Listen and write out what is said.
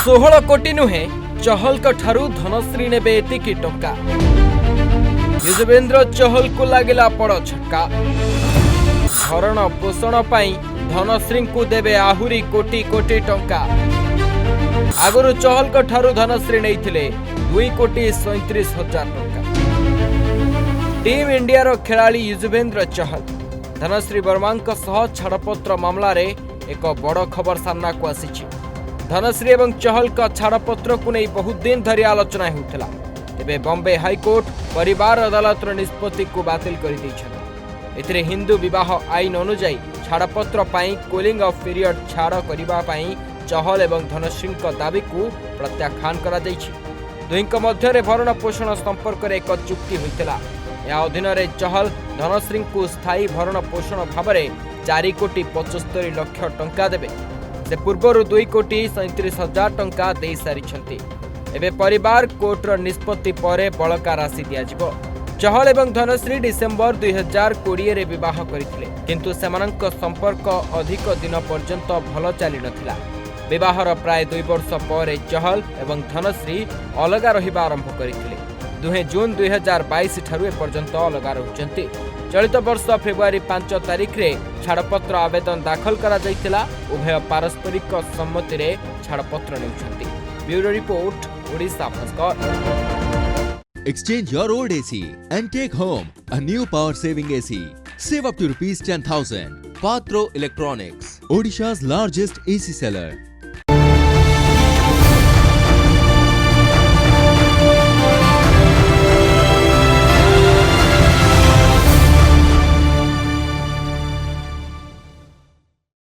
16 कोटी नुहे चहल ठारू धनश्री नेबे एतिकी टंका। युजवेंद्र चहल को लागिला पड़ छक्का। भरण पोषण पाई धनश्री को देबे आहुरी कोटी कोटी टंका। आगुरु चहल ठारू धनश्री नैथिले 2,37,00,000 टंका। टीम इंडिया रो खिलाड़ी युजवेंद्र चहल धनश्री वर्मा सह छाड़पत्र मामला रे एक बड़ खबर सामना को आसी। धनश्री एवं चहल का छाड़पत्र को नहीं बहुत दिन धरी आलोचना होता। तेबे बॉम्बे हाईकोर्ट परिवार अदालत निष्पत्ति को बातिल कर दी। हिंदू विवाह आईन अनुजाई छाड़पत्र पाई कूलिंग ऑफ पीरियड छाड़ करबा पाई चहल एवं धनश्री दाबी को प्रत्याख्यान करा दैछि। दुहिंक मध्यरे भरण पोषण संपर्क में एक चुक्ति होता। या अधीन चहल धनश्री को स्थायी भरण पोषण भाव में 4,75,00,000 टंका देबे। से पूर्वर 2,37,00,000 टंका दे सारी। एबे परिवार कोर्टर निष्पत्ति पर बलका राशि दियाजिबो। चहल एवं धनश्री डिसेंबर 2020 रे विवाह करथिले, किंतु सेमानंक संपर्क अधिक दिन पर्यंत भल चली नथिला। विवाहर प्राय 2 वर्ष पर चहल एवं धनश्री अलगा रहिबा आरंभ करथिले। दुहे जून 2022 ठारू एपर्यंत अलगा रहुचंती। चलित वर्ष फेब्रुआरी 5 तारिख रे छाड़पत्र आवेदन दाखल करा जायतिला। उभय पारस्परिक सम्मति रे छाड़पत्र नेउछंती। ब्यूरो रिपोर्ट, ओडिशा फस्कर। Exchange your old AC and take home a new power saving AC. Save up to ₹10,000. Patro Electronics, Odisha's largest AC seller.